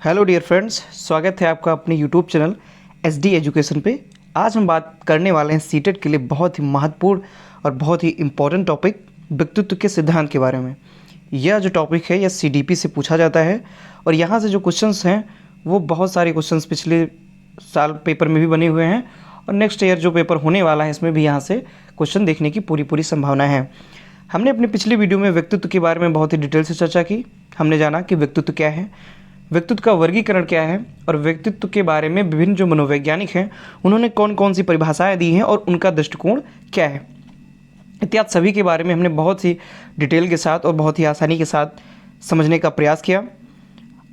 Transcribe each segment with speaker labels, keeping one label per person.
Speaker 1: Hello dear friends, स्वागत है आपका अपने यूट्यूब चैनल एसडी एजुकेशन पे। आज हम बात करने वाले हैं सीटेट के लिए बहुत ही महत्वपूर्ण और बहुत ही इम्पोर्टेंट टॉपिक व्यक्तित्व के सिद्धांत के बारे में। यह जो टॉपिक है यह सीडीपी से पूछा जाता है और यहाँ से जो क्वेश्चंस हैं वो बहुत सारे क्वेश्चंस पिछले साल पेपर में भी बने हुए हैं और नेक्स्ट ईयर जो पेपर होने वाला है इसमें भी यहाँ से क्वेश्चन देखने की पूरी संभावना है। हमने अपनी पिछली वीडियो में व्यक्तित्व के बारे में बहुत ही डिटेल से चर्चा की। हमने जाना कि व्यक्तित्व क्या है, व्यक्तित्व का वर्गीकरण क्या है और व्यक्तित्व के बारे में विभिन्न जो मनोवैज्ञानिक हैं उन्होंने कौन कौन सी परिभाषाएं दी हैं और उनका दृष्टिकोण क्या है, इत्यादि सभी के बारे में हमने बहुत ही डिटेल के साथ और बहुत ही आसानी के साथ समझने का प्रयास किया।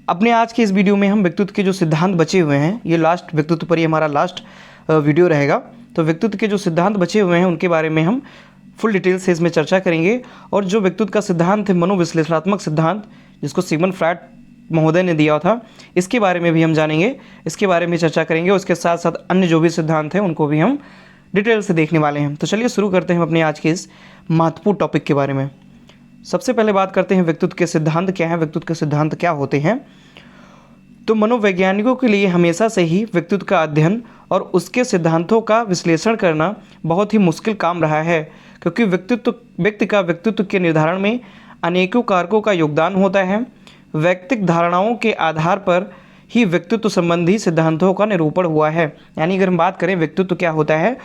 Speaker 1: अपने आज के इस वीडियो में हम व्यक्तित्व के जो सिद्धांत बचे हुए हैं, ये लास्ट व्यक्तित्व पर ही हमारा लास्ट वीडियो रहेगा, तो व्यक्तित्व के जो सिद्धांत बचे हुए हैं उनके बारे में हम फुल डिटेल से इसमें चर्चा करेंगे। और जो व्यक्तित्व का सिद्धांत है मनोविश्लेषणात्मक सिद्धांत, जिसको सिगमंड फ्रॉयड महोदय ने दिया था, इसके बारे में भी हम जानेंगे, इसके बारे में चर्चा करेंगे। उसके साथ साथ अन्य जो भी सिद्धांत हैं उनको भी हम डिटेल से देखने वाले हैं। तो चलिए शुरू करते हैं अपने आज के इस महत्वपूर्ण टॉपिक के बारे में। सबसे पहले बात करते हैं व्यक्तित्व के सिद्धांत क्या है, व्यक्तित्व के सिद्धांत क्या होते हैं। तो मनोवैज्ञानिकों के लिए हमेशा से ही व्यक्तित्व का अध्ययन और उसके सिद्धांतों का विश्लेषण करना बहुत ही मुश्किल काम रहा है, क्योंकि व्यक्ति का व्यक्तित्व के निर्धारण में अनेकों कारकों का योगदान होता है। वैयक्तिक धारणाओं के आधार पर ही व्यक्तित्व संबंधी सिद्धांतों का निरूपण हुआ है। यानी अगर हम बात करें व्यक्तित्व क्या होता है,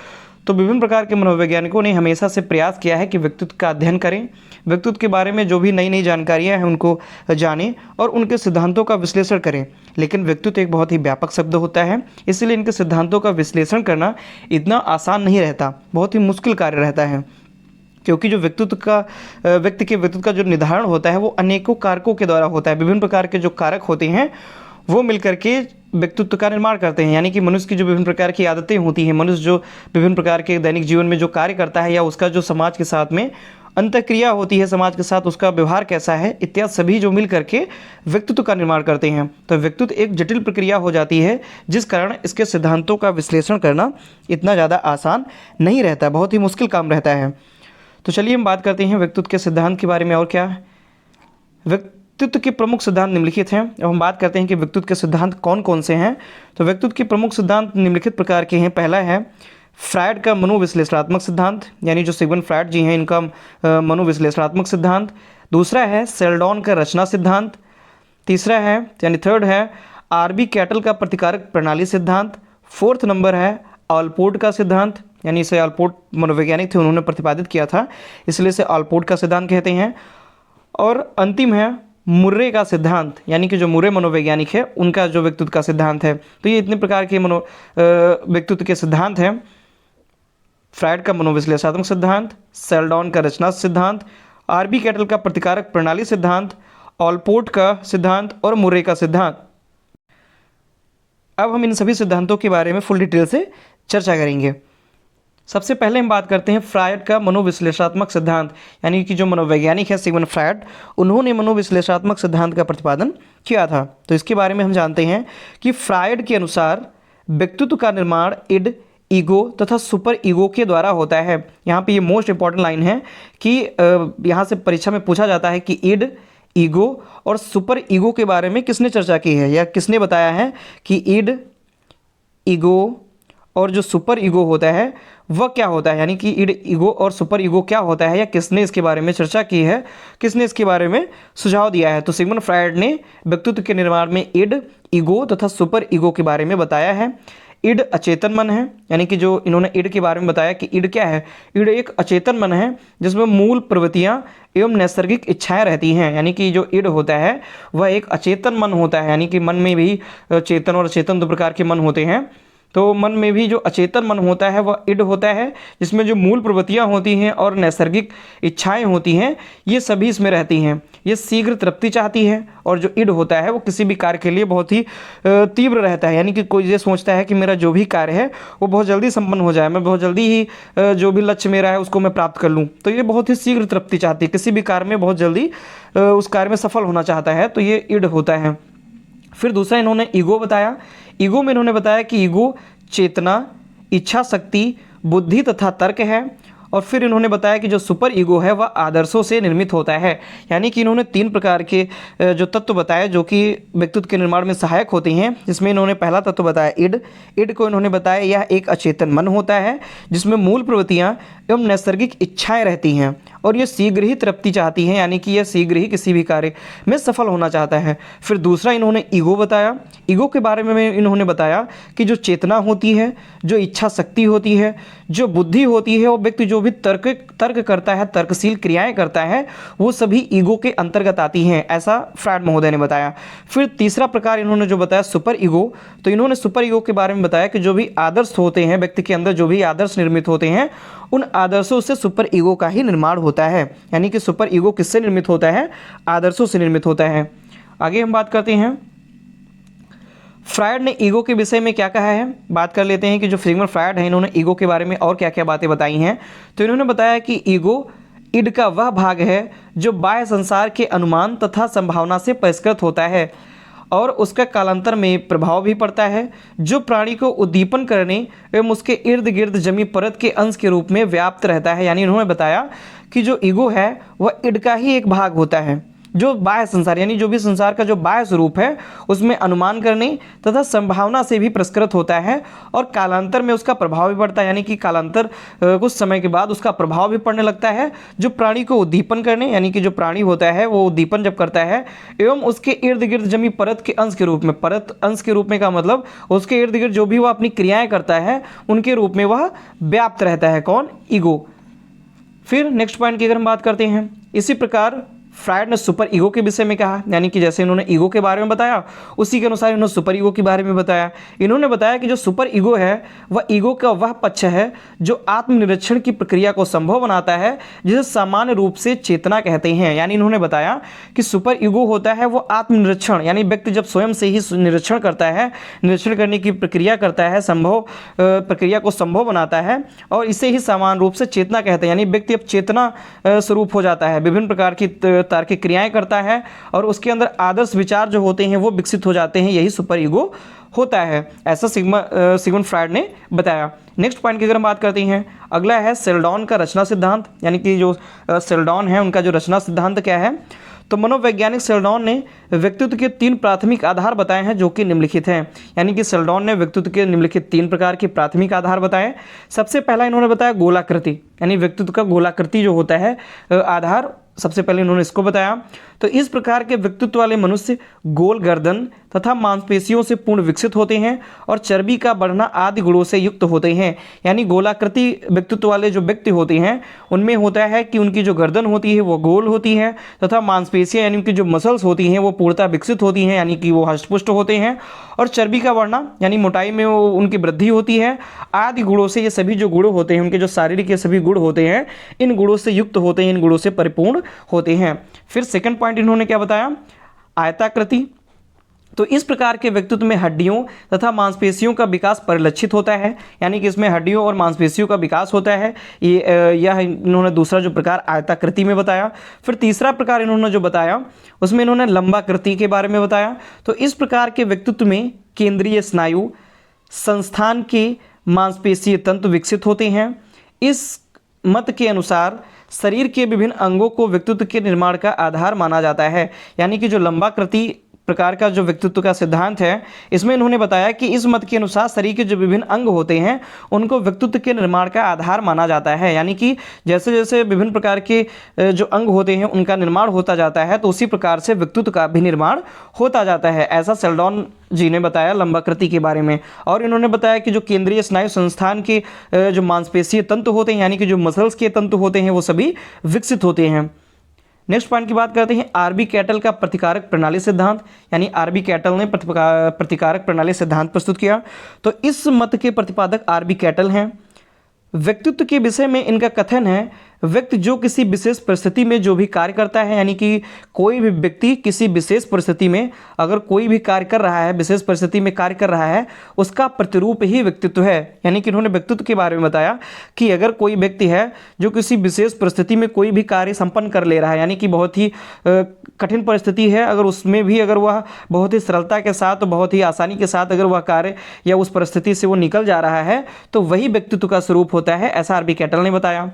Speaker 1: तो विभिन्न प्रकार के मनोवैज्ञानिकों ने हमेशा से प्रयास किया है कि व्यक्तित्व का अध्ययन करें, व्यक्तित्व के बारे में जो भी नई नई जानकारियां हैं उनको जानें और उनके सिद्धांतों का विश्लेषण करें। लेकिन व्यक्तित्व एक बहुत ही व्यापक शब्द होता है, इसलिए इनके सिद्धांतों का विश्लेषण करना इतना आसान नहीं रहता, बहुत ही मुश्किल कार्य रहता है, क्योंकि जो व्यक्ति के व्यक्तित्व का जो निर्धारण होता है वो अनेकों कारकों के द्वारा होता है। विभिन्न प्रकार के जो कारक होते हैं वो मिलकर के व्यक्तित्व का निर्माण करते हैं। यानी कि मनुष्य की जो विभिन्न प्रकार की आदतें होती हैं, मनुष्य जो विभिन्न प्रकार के दैनिक जीवन में जो कार्य करता है या उसका जो समाज के साथ में अंतःक्रिया होती है, समाज के साथ उसका व्यवहार कैसा है, इत्यादि सभी जो मिल करके व्यक्तित्व का निर्माण करते हैं। तो व्यक्तित्व एक जटिल प्रक्रिया हो जाती है, जिस कारण इसके सिद्धांतों का विश्लेषण करना इतना ज़्यादा आसान नहीं रहता, बहुत ही मुश्किल काम रहता है। तो चलिए हम बात करते हैं व्यक्तित्व के सिद्धांत के बारे में। और क्या व्यक्तित्व के प्रमुख सिद्धांत निम्नलिखित हैं। अब हम बात करते हैं कि व्यक्तित्व के सिद्धांत कौन कौन से हैं। तो व्यक्तित्व के प्रमुख सिद्धांत निम्नलिखित प्रकार के हैं। पहला है फ्रायड का मनोविश्लेषणात्मक सिद्धांत, यानी जो सिगमंड फ्रायड जी हैं इनका मनोविश्लेषणात्मक सिद्धांत। दूसरा है सेल्डॉन का रचना सिद्धांत। तीसरा है यानी थर्ड है आरबी कैटल का प्रतिकारक प्रणाली सिद्धांत। फोर्थ नंबर है ऑलपोर्ट का सिद्धांत, यानी इसे ऑलपोर्ट मनोवैज्ञानिक थे, उन्होंने प्रतिपादित किया था, इसलिए इसे ऑलपोर्ट का सिद्धांत कहते हैं। और अंतिम है मुर्रे का सिद्धांत, यानी कि जो मुर्रे मनोवैज्ञानिक है उनका जो व्यक्तित्व का सिद्धांत है। तो ये इतने प्रकार के व्यक्तित्व के सिद्धांत हैं। फ्रायड का मनोविश्लेषणात्मक सिद्धांत, सेल्डॉन का रचना सिद्धांत, आरबी कैटल का प्रतिकारक प्रणाली सिद्धांत, ऑलपोर्ट का सिद्धांत और मुर्रे का सिद्धांत। अब हम इन सभी सिद्धांतों के बारे में फुल डिटेल से चर्चा करेंगे। सबसे पहले हम बात करते हैं फ्रायड का मनोविश्लेषणात्मक सिद्धांत, यानी कि जो मनोवैज्ञानिक है सिगमंड फ्रायड, उन्होंने मनोविश्लेषणात्मक सिद्धांत का प्रतिपादन किया था। तो इसके बारे में हम जानते हैं कि फ्रायड के अनुसार व्यक्तित्व का निर्माण इड, ईगो तथा सुपर ईगो के द्वारा होता है। यहाँ पे ये मोस्ट इंपॉर्टेंट लाइन है कि यहाँ से परीक्षा में पूछा जाता है कि इड, ईगो और सुपर ईगो के बारे में किसने चर्चा की है या किसने बताया है कि इड, ईगो और जो सुपर ईगो होता है वह क्या होता है, यानी कि इड, ईगो और सुपर ईगो क्या होता है या किसने इसके बारे में चर्चा की है, किसने इसके बारे में सुझाव दिया है। तो सिगमंड फ्रायड ने व्यक्तित्व के निर्माण में इड, ईगो तथा सुपर ईगो के बारे में बताया है। इड अचेतन मन है, यानी कि जो इन्होंने इड के बारे में बताया कि इड क्या है, इड एक अचेतन मन है जिसमें मूल प्रवृत्तियां एवं नैसर्गिक इच्छाएं रहती हैं। यानी कि जो इड होता है वह एक अचेतन मन होता है, यानी कि मन में भी चेतन और अचेतन दो प्रकार के मन होते हैं। तो मन में भी जो अचेतन मन होता है वह इड होता है, जिसमें जो मूल प्रवृत्तियां होती हैं और नैसर्गिक इच्छाएं होती हैं ये सभी इसमें रहती हैं। ये शीघ्र तृप्ति चाहती है और जो इड होता है वो किसी भी कार्य के लिए बहुत ही तीव्र रहता है, यानी कि कोई ये सोचता है कि मेरा जो भी कार्य है वो बहुत जल्दी संपन्न हो जाए, मैं बहुत जल्दी ही जो भी लक्ष्य मेरा है उसको मैं प्राप्त कर लूँ। तो ये बहुत ही शीघ्र तृप्ति चाहती है, किसी भी कार्य में बहुत जल्दी उस कार्य में सफल होना चाहता है, तो ये इड होता है। फिर दूसरा इन्होंने ईगो बताया। ईगो में इन्होंने बताया कि ईगो चेतना, इच्छा शक्ति, बुद्धि तथा तर्क है और फिर इन्होंने बताया कि जो सुपर ईगो है वह आदर्शों से निर्मित होता है। यानी कि इन्होंने 3 प्रकार के जो तत्व बताए जो कि व्यक्तित्व के निर्माण में सहायक होते हैं, जिसमें इन्होंने पहला तत्व बताया इड। इड को इन्होंने बताया यह एक अचेतन मन होता है जिसमें मूल प्रवृत्तियाँ एवं नैसर्गिक इच्छाएं रहती हैं और ये शीघ्र ही तृप्ति चाहती हैं, यानी कि यह शीघ्र ही किसी भी कार्य में सफल होना चाहता है। फिर दूसरा इन्होंने ईगो बताया। ईगो के बारे में इन्होंने बताया कि जो चेतना होती है, जो इच्छा शक्ति होती है, जो बुद्धि होती है, वो व्यक्ति जो भी तर्क करता है, तर्कशील क्रियाएं करता है, वो सभी ईगो के अंतर्गत आती हैं, ऐसा फ्रायड महोदय ने बताया। फिर तीसरा प्रकार इन्होंने जो बताया सुपर ईगो, तो इन्होंने सुपर ईगो के बारे में बताया कि जो भी आदर्श होते हैं व्यक्ति के अंदर, जो भी आदर्श निर्मित होते हैं, उन आदर्शों से सुपर ईगो का ही निर्माण होता है। यानी कि सुपर ईगो किससे निर्मित होता है? आदर्शों से निर्मित होता है। आगे हम बात करते हैं फ्रायड ने ईगो के विषय में क्या कहा है। बात कर लेते हैं कि जो सिगमंड फ्रायड है इन्होंने ईगो के बारे में और क्या क्या बातें बताई हैं। तो इन्होंने बताया कि ईगो इड का वह भाग है जो बाह्य संसार के अनुमान तथा संभावना से परिष्कृत होता है और उसका कालांतर में प्रभाव भी पड़ता है, जो प्राणी को उद्दीपन करने एवं उसके इर्द गिर्द जमी परत के अंश के रूप में व्याप्त रहता है। यानी इन्होंने बताया कि जो ईगो है वह इड का ही एक भाग होता है, जो बाह्य संसार यानी जो भी संसार का जो बाह्य स्वरूप है उसमें अनुमान करने तथा संभावना से भी परिष्कृत होता है और कालांतर में उसका प्रभाव भी पड़ता है। यानी कि कालांतर कुछ समय के बाद उसका प्रभाव भी पड़ने लगता है, जो प्राणी को उद्दीपन करने, यानी कि जो प्राणी होता है वो उद्दीपन जब करता है एवं उसके इर्द गिर्द जमी परत के अंश के रूप में, परत अंश के रूप में का मतलब उसके इर्द गिर्द जो भी वह अपनी क्रियाएं करता है उनके रूप में वह व्याप्त रहता है। कौन? ईगो। फिर नेक्स्ट पॉइंट की अगर हम बात करते हैं, इसी प्रकार फ्रायड ने सुपर ईगो के विषय में कहा। यानी कि जैसे इन्होंने ईगो के बारे में बताया उसी के अनुसार इन्होंने सुपर ईगो के बारे में बताया। इन्होंने बताया कि जो सुपर ईगो है वह ईगो का वह पक्ष है जो आत्मनिरीक्षण की प्रक्रिया को संभव बनाता है, जिसे सामान्य रूप से चेतना कहते हैं। यानी इन्होंने बताया कि सुपर ईगो होता है वो आत्मनिरीक्षण, यानी व्यक्ति जब स्वयं से ही निरीक्षण करता है, निरीक्षण करने की प्रक्रिया करता है, संभव प्रक्रिया को संभव बनाता है और इसे ही सामान्य रूप से चेतना कहते हैं। यानी व्यक्ति अब चेतना स्वरूप हो जाता है, विभिन्न प्रकार की तार्किक क्रियाएं करता है और उसके अंदर आदर्श विचार जो होते हैं वो विकसित हो जाते हैं, यही सुपर ईगो होता है, ऐसा सिगमंड फ्रायड ने बताया। नेक्स्ट पॉइंट की अगर हम बात करते हैं, अगला है सेल्डॉन का रचना सिद्धांत। यानी कि जो सेल्डॉन है उनका जो रचना सिद्धांत क्या है, तो मनोवैज्ञानिक सेल्डॉन ने व्यक्तित्व के 3 प्राथमिक आधार बताए हैं जो कि निम्नलिखित हैं। यानी कि सेल्डॉन ने व्यक्तित्व के निम्नलिखित 3 प्रकार के प्राथमिक आधार बताए। सबसे पहला इन्होंने बताया गोलाकृति, यानी व्यक्तित्व का गोलाकृति जो होता है आधार, सबसे पहले इन्होंने इसको बताया। तो इस प्रकार के व्यक्तित्व वाले मनुष्य गोल गर्दन तथा मांसपेशियों से पूर्ण विकसित होते हैं और चर्बी का बढ़ना आदि गुणों से युक्त होते हैं। यानी गोलाकृति व्यक्तित्व वाले जो व्यक्ति होते हैं उनमें होता है कि उनकी जो गर्दन होती है वो गोल होती है तथा मांसपेशियां यानी उनकी जो मसल्स होती हैं वो पूर्णतः विकसित होती हैं, यानी कि वो हष्टपुष्ट होते हैं और चर्बी का बढ़ना यानी मोटाई में वो उनकी वृद्धि होती है। आदि गुणों से, ये सभी जो गुण होते हैं उनके जो शारीरिक के सभी गुण होते हैं इन गुणों से युक्त होते हैं, इन गुणों से परिपूर्ण होते हैं। फिर सेकंड पॉइंट इन्होंने क्या बताया, आयताकृति। तो इस प्रकार के व्यक्तित्व में हड्डियों तथा मांसपेशियों का विकास परिलक्षित होता है, यानी कि इसमें हड्डियों और मांसपेशियों का विकास होता है। यह इन्होंने दूसरा जो प्रकार आयताकृति में बताया। फिर तीसरा प्रकार इन्होंने जो बताया उसमें इन्होंने लंबाकृति के बारे में बताया। तो इस प्रकार के व्यक्तित्व में केंद्रीय स्नायु संस्थान के मांसपेशीय तंतु विकसित होते हैं। इस मत के अनुसार शरीर के विभिन्न अंगों को व्यक्तित्व के निर्माण का आधार माना जाता है। यानी कि जो लंबाकृति प्रकार का जो व्यक्तित्व का सिद्धांत है इसमें इन्होंने बताया कि इस मत के अनुसार शरीर के जो विभिन्न अंग होते हैं उनको व्यक्तित्व के निर्माण का आधार माना जाता है। यानी कि जैसे जैसे विभिन्न प्रकार के जो अंग होते हैं उनका निर्माण होता जाता है तो उसी प्रकार से व्यक्तित्व का भी निर्माण होता जाता है, ऐसा सेल्डॉन जी ने बताया लंबाकृति के बारे में। और इन्होंने बताया कि जो केंद्रीय स्नायु संस्थान के जो मांसपेशीय तंतु होते हैं यानी कि जो मसल्स के तंतु होते हैं वो सभी विकसित होते हैं। नेक्स्ट पॉइंट की बात करते हैं आरबी कैटल का प्रतिकारक प्रणाली सिद्धांत। यानी आरबी कैटल ने प्रतिकारक प्रणाली सिद्धांत प्रस्तुत किया। तो इस मत के प्रतिपादक आरबी कैटल हैं। व्यक्तित्व के विषय में इनका कथन है, व्यक्ति जो किसी विशेष परिस्थिति में जो भी कार्य करता है, यानी कि कोई भी व्यक्ति किसी विशेष परिस्थिति में अगर कोई भी कार्य कर रहा है, विशेष परिस्थिति में कार्य कर रहा है, उसका प्रतिरूप ही व्यक्तित्व है। यानी कि इन्होंने व्यक्तित्व के बारे में बताया कि अगर कोई व्यक्ति है जो किसी विशेष परिस्थिति में कोई भी कार्य संपन्न कर ले रहा है, यानी कि बहुत ही कठिन परिस्थिति है, अगर उसमें भी अगर वह बहुत ही सरलता के साथ, बहुत ही आसानी के साथ अगर वह कार्य या उस परिस्थिति से वो निकल जा रहा है तो वही व्यक्तित्व का स्वरूप होता है, ऐसा आरबी कैटल ने बताया।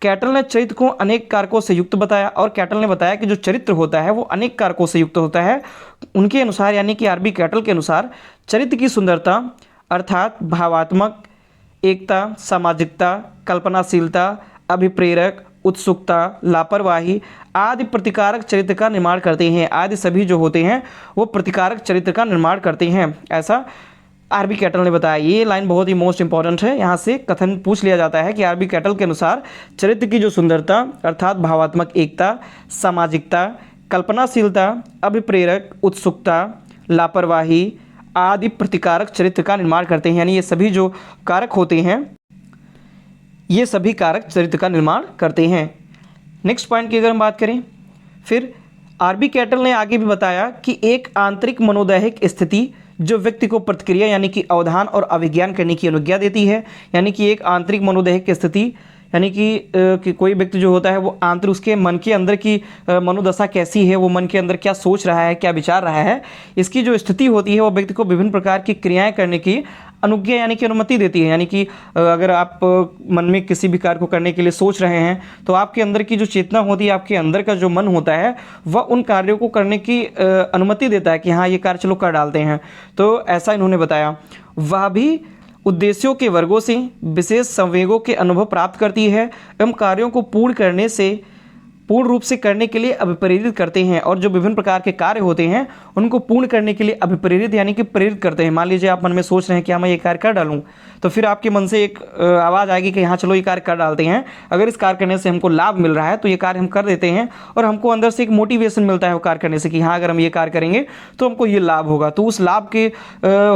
Speaker 1: कैटल ने चरित्र को अनेक कारकों से युक्त बताया, और कैटल ने बताया कि जो चरित्र होता है वो अनेक कारकों से युक्त होता है। उनके अनुसार यानी कि आरबी कैटल के अनुसार चरित्र की सुंदरता अर्थात भावात्मक, एकता, सामाजिकता, कल्पनाशीलता, अभिप्रेरक, उत्सुकता, लापरवाही आदि प्रतिकारक चरित्र का निर्माण करते हैं। आदि सभी जो होते हैं वो प्रतिकारक चरित्र का निर्माण करते हैं, ऐसा आरबी कैटल ने बताया। ये लाइन बहुत ही मोस्ट इंपॉर्टेंट है, यहाँ से कथन पूछ लिया जाता है कि आरबी कैटल के अनुसार चरित्र की जो सुंदरता अर्थात भावात्मक एकता, सामाजिकता, कल्पनाशीलता, अभिप्रेरक, उत्सुकता, लापरवाही आदि प्रतिकारक चरित्र का निर्माण करते हैं। यानी ये सभी जो कारक होते हैं ये सभी कारक चरित्र का निर्माण करते हैं। नेक्स्ट पॉइंट की अगर हम बात करें, फिर आरबी कैटल ने आगे भी बताया कि एक आंतरिक मनोदैहिक स्थिति जो व्यक्ति को प्रतिक्रिया यानी कि अवधान और अभिज्ञान करने की अनुज्ञा देती है। यानी कि एक आंतरिक मनोदैहिक स्थिति यानी कि कोई व्यक्ति जो होता है वो आंतरिक उसके मन के अंदर की मनोदशा कैसी है, वो मन के अंदर क्या सोच रहा है, क्या विचार रहा है, इसकी जो स्थिति होती है वो व्यक्ति को विभिन्न प्रकार की क्रियाएं करने की अनुज्ञा यानी कि अनुमति देती है। यानी कि अगर आप मन में किसी भी कार्य को करने के लिए सोच रहे हैं तो आपके अंदर की जो चेतना होती है, आपके अंदर का जो मन होता है वह उन कार्यों को करने की अनुमति देता है कि हाँ ये कार्य चलो कर डालते हैं। तो ऐसा इन्होंने बताया। वह भी उद्देश्यों के वर्गों से विशेष संवेगों के अनुभव प्राप्त करती है एवं कार्यों को पूर्ण रूप से करने के लिए अभिप्रेरित करते हैं। और जो विभिन्न प्रकार के कार्य होते हैं उनको पूर्ण करने के लिए अभिप्रेरित यानी कि प्रेरित करते हैं। मान लीजिए आप मन में सोच रहे हैं कि हाँ मैं ये कार्य कर डालूं, तो फिर आपके मन से एक आवाज़ आएगी कि हाँ चलो ये कार्य कर डालते हैं, अगर इस कार्य करने से हमको लाभ मिल रहा है तो ये कार्य हम कर देते हैं, और हमको अंदर से एक मोटिवेशन मिलता है वो कार्य करने से कि हाँ अगर हम ये कार्य करेंगे तो हमको ये लाभ होगा। तो उस लाभ के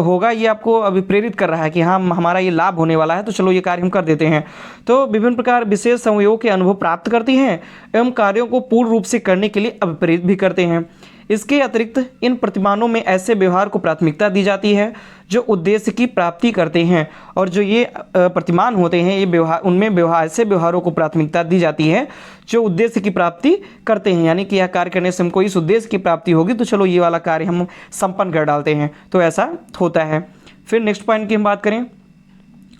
Speaker 1: होगा ये आपको अभिप्रेरित कर रहा है कि हाँ हमारा ये लाभ होने वाला है, तो चलो ये कार्य हम कर देते हैं। तो विभिन्न प्रकार विशेष संयोगों के अनुभव प्राप्त करती हैं एवं कार्यों को पूर्ण रूप से करने के लिए अभिप्रेरित भी करते हैं। इसके अतिरिक्त इन प्रतिमानों में ऐसे व्यवहार को प्राथमिकता दी जाती है जो उद्देश्य की प्राप्ति करते हैं, और जो ये प्रतिमान होते हैं ये व्यवहार उनमें ऐसे व्यवहारों को प्राथमिकता दी जाती है जो उद्देश्य की प्राप्ति करते हैं। यानी कि यह कार्य करने से हमको इस उद्देश्य की प्राप्ति होगी तो चलो ये वाला कार्य हम संपन्न कर डालते हैं, तो ऐसा होता है। फिर नेक्स्ट पॉइंट की हम बात करें,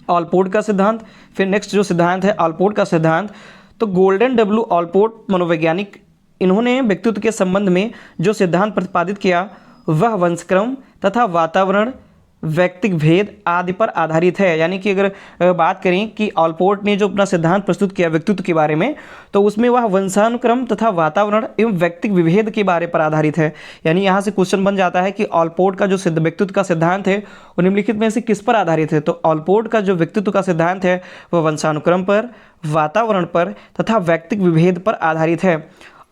Speaker 1: ऑलपोर्ट का सिद्धांत। फिर नेक्स्ट जो सिद्धांत है ऑलपोर्ट का सिद्धांत, तो गोल्डन डब्ल्यू ऑलपोर्ट मनोवैज्ञानिक, इन्होंने व्यक्तित्व के संबंध में जो सिद्धांत प्रतिपादित किया वह वंशक्रम तथा वातावरण, व्यक्तिक भेद आदि पर आधारित है। यानी कि अगर बात करें कि ऑलपोर्ट ने जो अपना सिद्धांत प्रस्तुत किया व्यक्तित्व के बारे में, तो उसमें वह वंशानुक्रम तथा वातावरण एवं व्यक्तिक विभेद के बारे पर आधारित है। यानी यहाँ से क्वेश्चन बन जाता है कि ऑलपोर्ट का जो व्यक्तित्व का सिद्धांत है वो निम्नलिखित में से किस पर आधारित है। तो ऑलपोर्ट का जो व्यक्तित्व का सिद्धांत है वह वंशानुक्रम पर, वातावरण पर तथा व्यक्तिक विभेद पर आधारित है।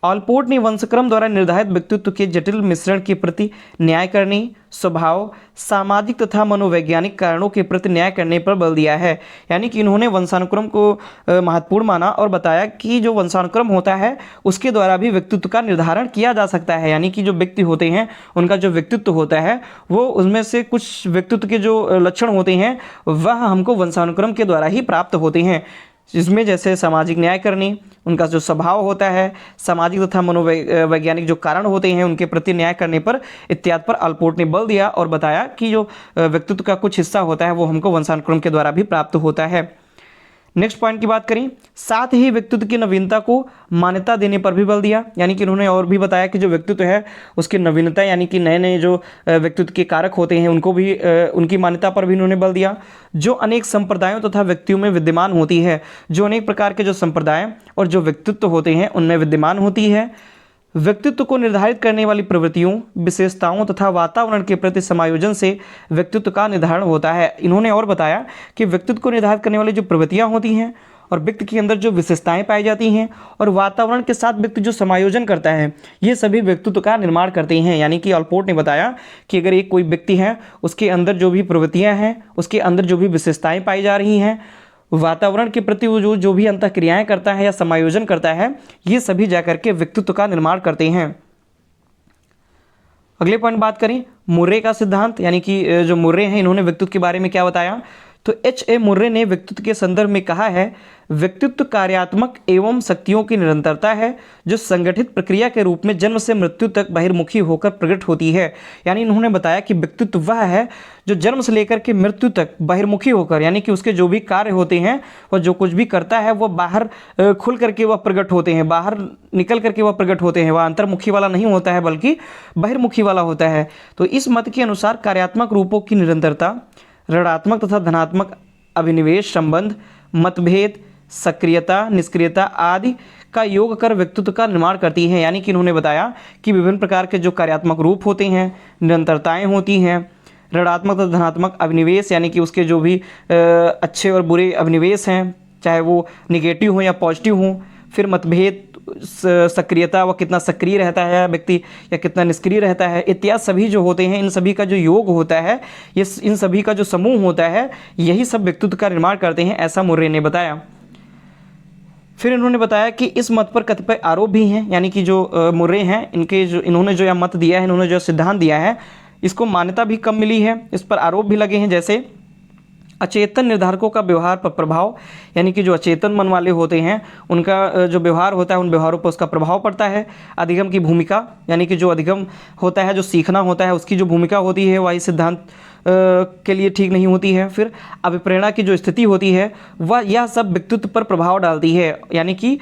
Speaker 1: ऑलपोर्ट ने वंशक्रम द्वारा निर्धारित व्यक्तित्व के जटिल मिश्रण के प्रति न्याय करने, स्वभाव, सामाजिक तथा मनोवैज्ञानिक कारणों के प्रति न्याय करने पर बल दिया है। यानी कि इन्होंने वंशानुक्रम को महत्वपूर्ण माना और बताया कि जो वंशानुक्रम होता है उसके द्वारा भी व्यक्तित्व का निर्धारण किया जा सकता है। यानी कि जो व्यक्ति होते हैं उनका जो व्यक्तित्व होता है वो उसमें से कुछ व्यक्तित्व के जो लक्षण होते हैं वह हमको वंशानुक्रम के द्वारा ही प्राप्त होते हैं, जिसमें जैसे सामाजिक न्याय करनी, उनका जो स्वभाव होता है, सामाजिक तथा मनोवैज्ञानिक जो कारण होते हैं उनके प्रति न्याय करने पर इत्यादि पर ऑलपोर्ट ने बल दिया और बताया कि जो व्यक्तित्व का कुछ हिस्सा होता है वो हमको वंशानुक्रम के द्वारा भी प्राप्त होता है। नेक्स्ट पॉइंट की बात करें, साथ ही व्यक्तित्व की नवीनता को मान्यता देने पर भी बल दिया। यानी कि उन्होंने और भी बताया कि जो व्यक्तित्व है उसकी नवीनता यानी कि नए नए जो व्यक्तित्व के कारक होते हैं उनको भी उनकी मान्यता पर भी उन्होंने बल दिया, जो अनेक संप्रदायों तथा व्यक्तियों में विद्यमान होती है। जो अनेक प्रकार के जो संप्रदाय और जो व्यक्तित्व होते हैं उनमें विद्यमान होती है। व्यक्तित्व को निर्धारित करने वाली प्रवृत्तियों, विशेषताओं तथा वातावरण के प्रति समायोजन से व्यक्तित्व का निर्धारण होता है। इन्होंने और बताया कि व्यक्तित्व को निर्धारित करने वाली जो प्रवृत्तियां होती हैं और व्यक्ति के अंदर जो विशेषताएं पाई जाती हैं और वातावरण के साथ व्यक्ति जो समायोजन करता है ये सभी व्यक्तित्व का निर्माण करते हैं। यानी कि ऑलपोर्ट ने बताया कि अगर एक कोई व्यक्ति है उसके अंदर जो भी प्रवृत्तियाँ हैं, उसके अंदर जो भी विशेषताएँ पाई जा रही हैं, वातावरण के प्रति वो जो भी अंतःक्रियाएं करता है या समायोजन करता है, ये सभी जाकर के व्यक्तित्व का निर्माण करते हैं। अगले पॉइंट बात करें मुर्रे का सिद्धांत। यानी कि जो मुर्रे हैं इन्होंने व्यक्तित्व के बारे में क्या बताया, तो H.A. मुर्रे ने व्यक्तित्व के संदर्भ में कहा है, व्यक्तित्व कार्यात्मक एवं शक्तियों की निरंतरता है जो संगठित प्रक्रिया के रूप में जन्म से मृत्यु तक बहिर्मुखी होकर प्रकट होती है। यानी इन्होंने बताया कि व्यक्तित्व वह है जो जन्म से लेकर के मृत्यु तक बहिर्मुखी होकर, यानी कि उसके जो भी कार्य होते हैं वह जो कुछ भी करता है वह बाहर खुल करके वह प्रकट होते हैं, बाहर निकल करके वह प्रकट होते हैं। वह अंतर्मुखी वाला नहीं होता है बल्कि बहिर्मुखी वाला होता है। तो इस मत के अनुसार कार्यात्मक रूपों की निरंतरता, ऋणात्मक तथा धनात्मक अभिनिवेश संबंध, मतभेद, सक्रियता, निष्क्रियता आदि का योग कर व्यक्तित्व का निर्माण करती है। यानी कि इन्होंने बताया कि विभिन्न प्रकार के जो कार्यात्मक रूप होते हैं, निरंतरताएं होती हैं, ऋणात्मक तथा धनात्मक अभिनिवेश यानी कि उसके जो भी अच्छे और बुरे अभिनिवेश हैं, चाहे वो निगेटिव हो या पॉजिटिव हो, फिर मतभेद, सक्रियता, वह कितना सक्रिय रहता है व्यक्ति या कितना निष्क्रिय रहता है, इत्यादि सभी जो होते हैं, इन सभी का जो योग होता है, ये इन सभी का जो समूह होता है, यही सब व्यक्तित्व का निर्माण करते हैं, ऐसा मुर्रे ने बताया। फिर इन्होंने बताया कि इस मत पर कतिपय आरोप भी हैं, यानी कि जो मुर्रे हैं इन्होंने जो यह मत दिया है, इन्होंने जो सिद्धांत दिया है, इसको मान्यता भी कम मिली है, इस पर आरोप भी लगे हैं। जैसे अचेतन निर्धारकों का व्यवहार पर प्रभाव, यानी कि जो अचेतन मन वाले होते हैं उनका जो व्यवहार होता है, उन व्यवहारों पर उसका प्रभाव पड़ता है। अधिगम की भूमिका, यानी कि जो अधिगम होता है, जो सीखना होता है, उसकी जो भूमिका होती है वही सिद्धांत के लिए ठीक नहीं होती है। फिर अभिप्रेरणा की जो स्थिति होती है वह यह सब व्यक्तित्व पर प्रभाव डालती है, यानी कि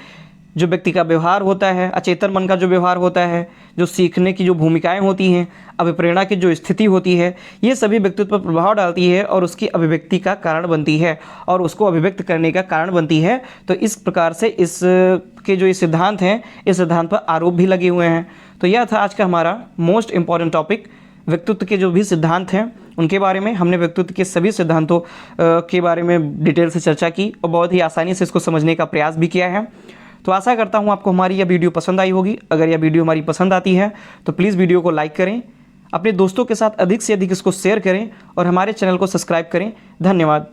Speaker 1: जो व्यक्ति का व्यवहार होता है, अचेतन मन का जो व्यवहार होता है, जो सीखने की जो भूमिकाएं होती हैं, अभिप्रेरणा की जो स्थिति होती है, ये सभी व्यक्तित्व पर प्रभाव डालती है और उसकी अभिव्यक्ति का कारण बनती है और उसको अभिव्यक्त करने का कारण बनती है। तो इस प्रकार से इस के जो ये सिद्धांत हैं, इस सिद्धांत पर आरोप भी लगे हुए हैं। तो यह था आज का हमारा मोस्ट इम्पॉर्टेंट टॉपिक, व्यक्तित्व के जो भी सिद्धांत हैं उनके बारे में। हमने व्यक्तित्व के सभी सिद्धांतों के बारे में डिटेल से चर्चा की और बहुत ही आसानी से इसको समझने का प्रयास भी किया है। तो आशा करता हूँ आपको हमारी यह वीडियो पसंद आई होगी। अगर यह वीडियो हमारी पसंद आती है तो प्लीज़ वीडियो को लाइक करें, अपने दोस्तों के साथ अधिक से अधिक इसको शेयर करें और हमारे चैनल को सब्सक्राइब करें। धन्यवाद।